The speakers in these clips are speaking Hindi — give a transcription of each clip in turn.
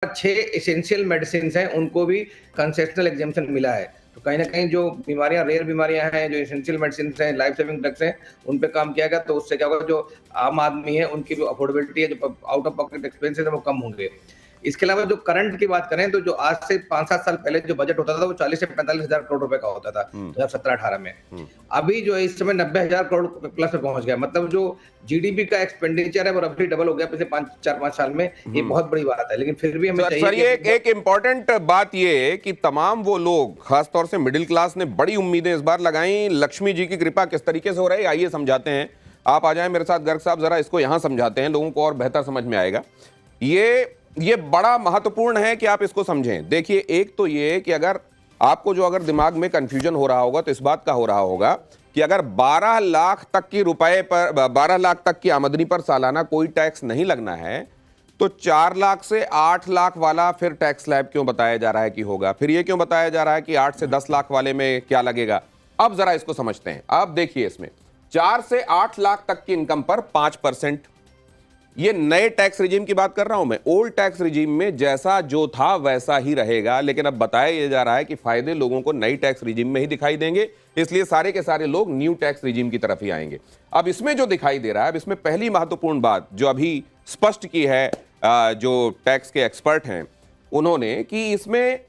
6 एसेंशियल मेडिसिन हैं, उनको भी कंसेशनल एग्जेम्पशन मिला है। तो कहीं न कहीं जो बीमारियाँ, रेयर बीमारियाँ हैं, जो एसेंशियल मेडिसिन हैं, लाइफ सेविंग ड्रग्स हैं, उन पे काम किया गया, तो उससे क्या होगा, जो आम आदमी है, उनकी जो अफोर्डेबिलिटी है, जो आउट ऑफ पॉकेट एक्सपेंसेस है, वो कम होंगे। इसके अलावा जो करंट की बात करें, तो जो आज से 5-7 साल पहले जो बजट होता था, वो 40 से 45 हज़ार करोड़ रुपए का होता था, 2017-18 में। अभी जो है इस समय 90 हज़ार करोड़ प्लस पे पहुँच गया। मतलब जो जीडीपी का एक्सपेंडिचर है, वो रफली डबल हो गया पिछले 4-5 साल में। ये बहुत बड़ी बात है, लेकिन फिर भी हमें चाहिए सर, ये कि एक इम्पॉर्टेंट बात ये है कि तमाम वो लोग, खासतौर से मिडिल क्लास ने बड़ी उम्मीदें इस बार लगाई। लक्ष्मी जी की कृपा किस तरीके से हो रही है, आइए समझाते हैं। आप आ जाएं मेरे साथ गर्ग साहब, जरा इसको यहां समझाते हैं, लोगों को और बेहतर समझ में आएगा। ये बड़ा महत्वपूर्ण है कि आप इसको समझें। देखिए, एक तो ये कि अगर दिमाग में कंफ्यूजन हो रहा होगा, तो इस बात का हो रहा होगा कि अगर 12 लाख तक की 12 लाख तक की आमदनी पर सालाना कोई टैक्स नहीं लगना है, तो 4 लाख से 8 लाख वाला फिर टैक्स स्लैब क्यों बताया जा रहा है कि होगा? फिर ये क्यों बताया जा रहा है कि 8 से 10 लाख वाले में क्या लगेगा? अब जरा इसको समझते हैं। अब देखिए, इसमें 4 से 8 लाख तक की इनकम पर 5%, ये नए टैक्स रिजीम की बात कर रहा हूं मैं। ओल्ड टैक्स रिजीम में जैसा जो था वैसा ही रहेगा, लेकिन अब बताया यह जा रहा है कि फायदे लोगों को नई टैक्स रिजीम में ही दिखाई देंगे, इसलिए सारे के सारे लोग न्यू टैक्स रिजीम की तरफ ही आएंगे। अब इसमें जो दिखाई दे रहा है, अब इसमें पहली महत्वपूर्ण बात जो अभी स्पष्ट की है जो टैक्स के एक्सपर्ट हैं उन्होंने, कि इसमें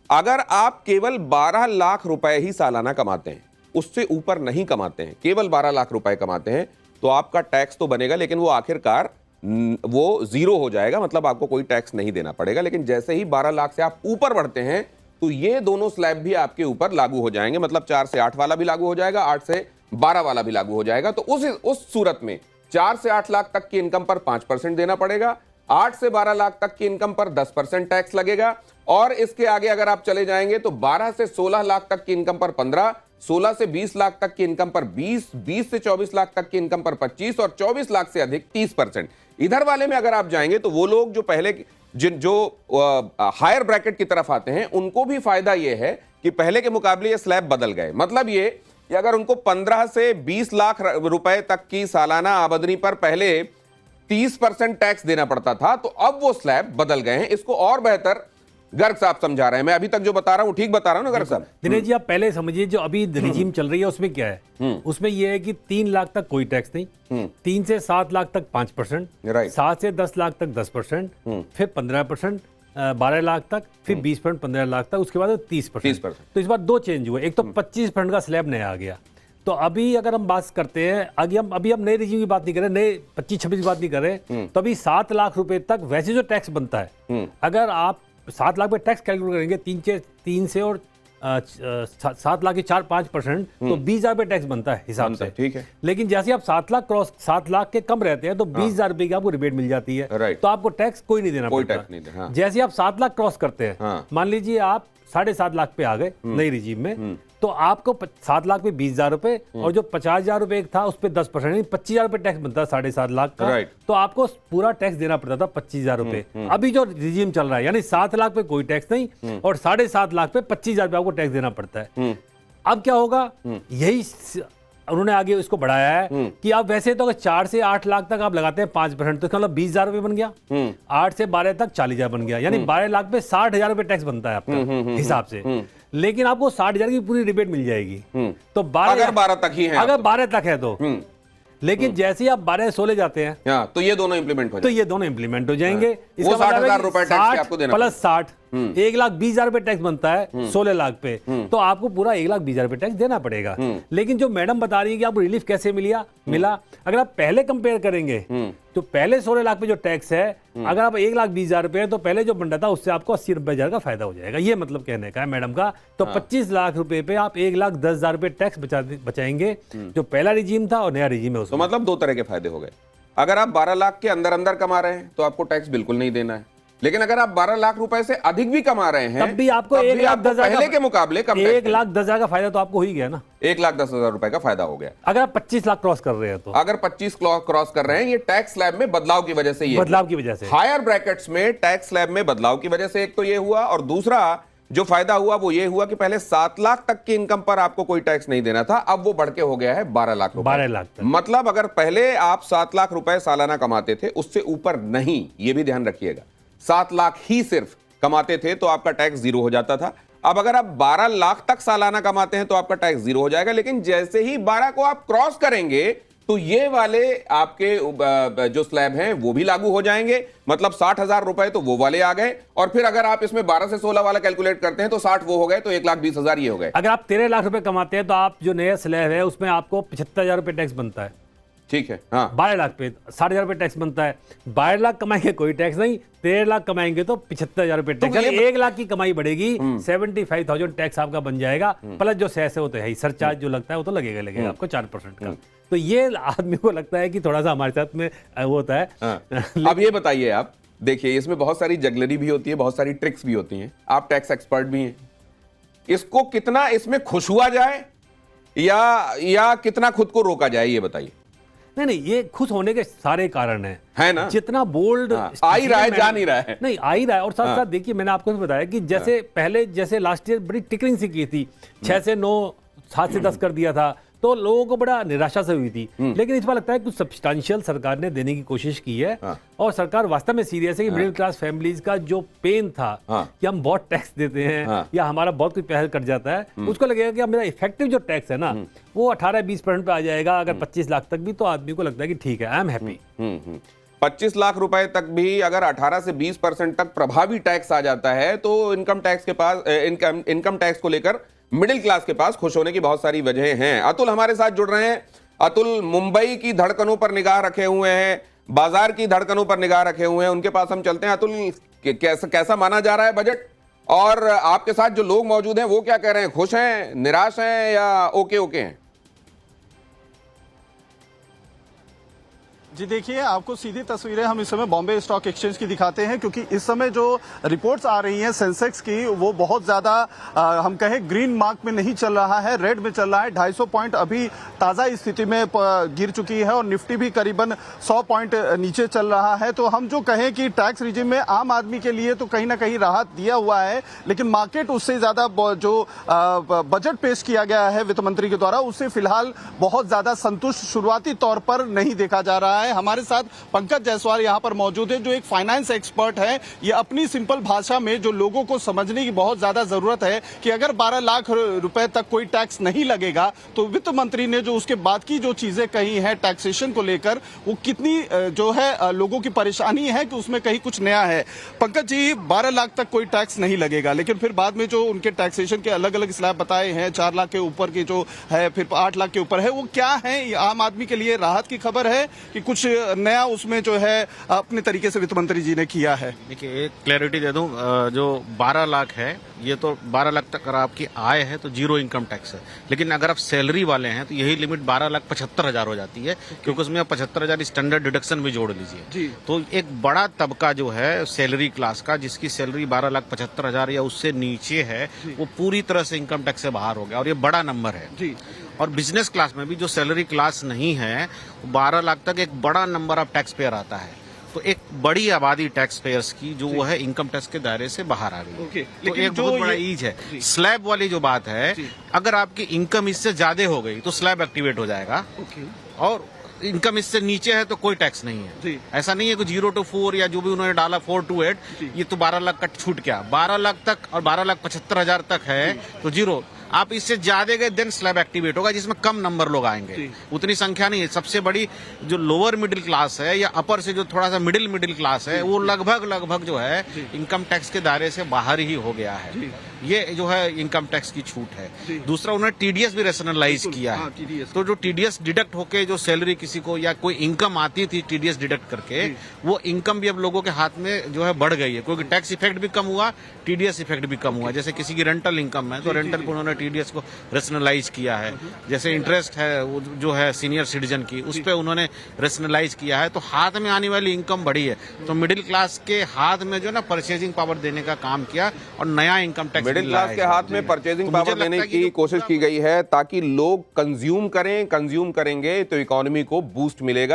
अगर आप केवल 12 लाख रुपए ही सालाना कमाते हैं, उससे ऊपर नहीं कमाते हैं, केवल 12 लाख रुपए कमाते हैं, तो आपका टैक्स तो बनेगा, लेकिन वो आखिरकार वो जीरो हो जाएगा, मतलब आपको कोई टैक्स नहीं देना पड़ेगा। लेकिन जैसे ही 12 लाख से आप ऊपर बढ़ते हैं, तो ये दोनों स्लैब भी आपके ऊपर लागू हो जाएंगे, मतलब 4 से 8 वाला भी लागू हो जाएगा, 8 से 12 वाला भी लागू हो जाएगा। तो उस सूरत में 4 से 8 लाख तक की इनकम पर 5% देना पड़ेगा, 8 से 12 लाख तक की इनकम पर 10% टैक्स लगेगा, और इसके आगे अगर आप चले जाएंगे तो 12 से 16 लाख तक की इनकम पर 15, 16 से 20 लाख तक की इनकम पर 20, 20 से 24 लाख तक की इनकम पर 25 और 24 लाख से अधिक 30%। इधर वाले में अगर आप जाएंगे तो वो लोग जो पहले जो हायर ब्रैकेट की तरफ आते हैं, उनको भी फायदा ये है कि पहले के मुकाबले ये स्लैब बदल गए। मतलब ये कि अगर उनको 15 से 20 लाख रुपए तक की सालाना आमदनी पर पहले 30% टैक्स देना पड़ता था, तो अब वो स्लैब बदल गए हैं। इसको और बेहतर गर्ग साहब समझा रहे हैं। मैं अभी तक जो बता रहा हूं ठीक बता रहा हूं ना गर्ग साहब? दिनेश जी, आप पहले समझिए जो अभी रिजीम चल रही है उसमें क्या है। उसमें यह है कि 3 लाख तक कोई टैक्स नहीं, 3 से 7 लाख तक 5%, 7 से 10 लाख तक 10%, फिर 15%, 12 लाख तक, फिर 20%, 15 लाख तक, उसके बाद 30%। तो इस बार 2 चेंज हुए। एक तो 25% का स्लैब नया आ गया। तो अभी अगर हम बात करते हैं, अभी हम नए रिजीम की बात नहीं कर रहे, नए 25-26 की बात नहीं कर रहे, तो अभी 7 लाख रुपए तक वैसे जो टैक्स बनता है, अगर आप 7 लाख पे टैक्स कैलकुलेट करेंगे 3 से और 7 लाख के 4-5%, तो 20,000 रुपये टैक्स बनता है हिसाब से। ठीक है। लेकिन जैसे आप 7 लाख के कम रहते हैं, तो 20,000 रुपये की आपको रिबेट मिल जाती है, तो आपको टैक्स कोई नहीं देना पड़ता। जैसे आप 7 लाख क्रॉस करते हैं, मान लीजिए आप 7.5 लाख पे आ गए नई रिजीम में, तो आपको 7 लाख पे 20,000 रुपए, और जो 50,000 रुपए एक था उस पे 10%, 25,000 रुपए टैक्स बनता है 7.5 लाख का। तो आपको पूरा टैक्स देना पड़ता था 25,000 रुपए। अभी जो रिजीम चल रहा है, यानी 7 लाख पे कोई टैक्स नहीं, और 7.5 लाख पे 25,000 रुपए आपको टैक्स देना पड़ता है। अब क्या होगा, यही उन्होंने आगे इसको बढ़ाया है कि आप वैसे तो अगर 4 से 8 लाख तक आप लगाते हैं 5%, तो मतलब 20,000 रुपए बन गया, 8 से 12 तक 40,000 बन गया, यानी 12 लाख पे 60,000 रुपए टैक्स बनता है आपका हिसाब से। लेकिन आपको 60,000 की पूरी रिबेट मिल जाएगी। तो अगर 12 तक ही है, अगर 12 तक है तो। लेकिन जैसे ही आप 12-16 जाते हैं, तो ये दोनों इंप्लीमेंट हो जाएंगे। इसका 60,000 रुपए टैक्स आपको देना प्लस 60, 1,20,000 रुपए टैक्स बनता है 16 लाख पे, तो आपको पूरा 1,20,000 रुपए टैक्स देना पड़ेगा। लेकिन जो मैडम बता रही है कि आपको रिलीफ कैसे मिला, अगर आप पहले कंपेयर करेंगे तो पहले 16 लाख पे जो टैक्स है, अगर आप 1,20,000 रुपए है, तो पहले जो बन रहा था उससे आपको 80-90,000 का फायदा हो जाएगा। ये मतलब कहने का है मैडम का। तो 25 लाख रुपए पे आप 1,10,000 रुपए टैक्स बचाएंगे, जो पहला रिजीम था और नया रिजीम है। तो मतलब 2 तरह के फायदे हो गए। अगर आप 12 लाख के अंदर कमा रहे हैं तो आपको टैक्स बिल्कुल नहीं देना है, लेकिन अगर आप 12 लाख रुपए से अधिक भी कमा रहे हैं, तब भी आपको 1,10,000 पहले के मुकाबले कम 1,10,000 का फायदा तो आपको हो ही गया ना। 1,10,000 रुपए का फायदा हो गया अगर आप 25 लाख क्रॉस कर रहे हैं तो। अगर 25 क्रॉस कर रहे हैं, ये टैक्स स्लैब में बदलाव की वजह से, हायर ब्रैकेट्स में टैक्स स्लैब में बदलाव की वजह से एक तो ये हुआ, और दूसरा जो फायदा हुआ वो ये हुआ कि पहले 7 लाख तक की इनकम पर आपको कोई टैक्स नहीं देना था, अब वो बढ़ के हो गया है 12 लाख रुपए। 12 लाख तक। मतलब अगर पहले आप 7 लाख रुपए सालाना कमाते थे, उससे ऊपर नहीं, ये भी ध्यान रखिएगा, 7 लाख ही सिर्फ कमाते थे तो आपका टैक्स 0 हो जाता था। अब अगर आप 12 लाख तक सालाना कमाते हैं तो आपका टैक्स 0 हो जाएगा, लेकिन जैसे ही 12 को आप क्रॉस करेंगे तो ये वाले आपके जो स्लैब हैं वो भी लागू हो जाएंगे, मतलब 60,000 रुपए तो वो वाले आ गए, और फिर अगर आप इसमें 12 से 16 वाला कैलकुलेट करते हैं तो 60 वो हो गए, तो 1,20,000 ये हो गए। अगर आप 13 लाख रुपए कमाते हैं तो आप जो नया स्लैब है उसमें आपको 75,000 रुपए टैक्स बनता है। ठीक है, हाँ। 12 लाख पे 60,000 रुपए टैक्स बनता है। 12 लाख कमाएंगे कोई टैक्स नहीं, 13 लाख कमाएंगे तो 75,000 रुपए टैक्स। 1 लाख की कमाई बढ़ेगी 75,000 टैक्स आपका बन जाएगा, प्लस जो सेस है वो तो है ही, सरचार्ज जो लगता है वो तो लगेगा आपको 4% का। तो ये आदमी को लगता है कि थोड़ा सा हमारे साथ में वो होता है। अब ये बताइए, आप देखिए इसमें बहुत सारी जगलरी भी होती है, बहुत सारी ट्रिक्स भी होती हैं, आप टैक्स एक्सपर्ट भी हैं, इसको कितना इसमें खुश हुआ जाए या कितना खुद को रोका जाए, ये बताइए। नहीं, ये खुश होने के सारे कारण हैं, है ना? जितना बोल्ड आ ही रहा है, जा नहीं रहा है। नहीं, आ ही रहा है। और साथ साथ देखिए, मैंने आपको बताया कि जैसे पहले जैसे लास्ट ईयर बड़ी टिकरिंग सी की थी, 6 से 9, 7 से 10 कर दिया था, तो लोगों को बड़ा निराशा से हुई थी। लेकिन इस बार लगता है कुछ सब्सटेंशियल सरकार ने देने की कोशिश की है, और सरकार वास्तव में सीरियस है कि मिडिल क्लास फैमिलीज का जो पेन था कि हम बहुत टैक्स देते हैं या हमारा बहुत कुछ पहल कर जाता है, उसको लगेगा कि अब मेरा इफेक्टिव जो टैक्स है ना वो 18-20% पे आ जाएगा। अगर 25 लाख तक भी, तो आदमी को लगता है कि ठीक है, आई एम हैप्पी। 25 लाख रुपए तक भी अगर 18 से 20% तक प्रभावी टैक्स आ जाता है तो इनकम टैक्स के पास इनकम टैक्स को लेकर मिडिल क्लास के पास खुश होने की बहुत सारी वजह हैं। अतुल हमारे साथ जुड़ रहे हैं। अतुल मुंबई की धड़कनों पर निगाह रखे हुए हैं, बाजार की धड़कनों पर निगाह रखे हुए हैं, उनके पास हम चलते हैं। अतुल, कैसा माना जा रहा है बजट, और आपके साथ जो लोग मौजूद हैं वो क्या कह रहे हैं, खुश हैं, निराश हैं या ओके हैं? जी देखिए, आपको सीधी तस्वीरें हम इस समय बॉम्बे स्टॉक एक्सचेंज की दिखाते हैं, क्योंकि इस समय जो रिपोर्ट्स आ रही हैं सेंसेक्स की, वो बहुत ज्यादा हम कहें ग्रीन मार्क में नहीं चल रहा है, रेड में चल रहा है। 250 पॉइंट अभी ताजा स्थिति में गिर चुकी है, और निफ्टी भी करीबन 100 पॉइंट नीचे चल रहा है। तो हम जो कहें कि टैक्स रिजिम में आम आदमी के लिए तो कहीं ना कहीं राहत दिया हुआ है, लेकिन मार्केट उससे ज्यादा जो बजट पेश किया गया है वित्त मंत्री के द्वारा, उससे फिलहाल बहुत ज्यादा संतुष्ट शुरुआती तौर पर नहीं देखा जा रहा है। हमारे साथ पंकज जायसवाल यहां पर मौजूद है, जो एक फाइनेंस एक्सपर्ट है। ये अपनी सिंपल भाषा में जो लोगों को समझने की बहुत ज्यादा जरूरत है कि अगर 12 लाख रुपए तक कोई टैक्स नहीं लगेगा तो वित्त मंत्री ने जो उसके बाद की जो चीजें कही हैं टैक्सेशन को लेकर, वो कितनी जो है लोगों की परेशानी है कि उसमें कहीं कुछ नया है। पंकज जी, 12 लाख तक कोई टैक्स नहीं लगेगा, लेकिन फिर बाद में जो उनके टैक्सेशन के अलग अलग स्लैब बताए हैं, 4 लाख के ऊपर की जो है, फिर 8 लाख के ऊपर है, वो क्या है? आम आदमी के लिए राहत की खबर है कि कुछ नया उसमें जो है अपने तरीके से वित्त मंत्री जी ने किया है? देखिए, एक क्लैरिटी दे दूं, जो 12 लाख है, ये तो 12 लाख तक अगर आपकी आय है तो 0 इनकम टैक्स है। लेकिन अगर आप सैलरी वाले हैं तो यही लिमिट 12,75,000 हो जाती है, क्योंकि उसमें आप 75,000 स्टैंडर्ड डिडक्शन भी जोड़ लीजिए। तो एक बड़ा तबका जो है सैलरी क्लास का, जिसकी सैलरी 12,75,000 या उससे नीचे है, वो पूरी तरह से इनकम टैक्स से बाहर हो गया, और ये बड़ा नंबर है। और बिजनेस क्लास में भी जो सैलरी क्लास नहीं है, 12 लाख तक एक बड़ा नंबर ऑफ टैक्स पेयर आता है। तो एक बड़ी आबादी टैक्स पेयर्स की जो वो है इनकम टैक्स के दायरे से बाहर आ गई। तो एक बहुत बड़ा ईज है। स्लैब वाली जो बात है, अगर आपकी इनकम इससे ज्यादा हो गई तो स्लैब एक्टिवेट हो जाएगा, और इनकम इससे नीचे है तो कोई टैक्स नहीं है। ऐसा नहीं है कि 0 to 4 या जो भी उन्होंने डाला 4 to 8, ये तो 12 लाख का छूट गया। 12 लाख तक और 12,75,000 तक है तो 0। आप इससे ज्यादा गए देन स्लैब एक्टिवेट होगा, जिसमें कम नंबर लोग आएंगे, उतनी संख्या नहीं है। सबसे बड़ी जो लोअर मिडिल क्लास है या अपर से जो थोड़ा सा मिडिल क्लास है, वो लगभग जो है इनकम टैक्स के दायरे से बाहर ही हो गया है। ये जो है इनकम टैक्स की छूट है। दूसरा, उन्होंने टीडीएस भी रेशनलाइज किया है। तो जो टीडीएस डिडक्ट होके जो सैलरी किसी को या कोई इनकम आती थी टीडीएस डिडक्ट करके, वो इनकम भी अब लोगों के हाथ में जो है बढ़ गई है, क्योंकि टैक्स इफेक्ट भी कम हुआ, टीडीएस इफेक्ट भी कम हुआ। जैसे किसी की रेंटल इनकम है तो रेंटल को उन्होंने टीडीएस को रेशनलाइज किया है। जैसे इंटरेस्ट है जो है सीनियर सिटीजन की, उस पर उन्होंने रेशनलाइज किया है। तो हाथ में आने वाली इनकम बढ़ी है, तो मिडिल क्लास के हाथ में जो ना परचेजिंग पावर देने का काम किया, और नया इनकम टैक्स मिडिल क्लास के हाथ में परचेजिंग पावर देने की कोशिश की गई है, ताकि लोग कंज्यूम करेंगे तो इकोनॉमी को बूस्ट मिलेगा।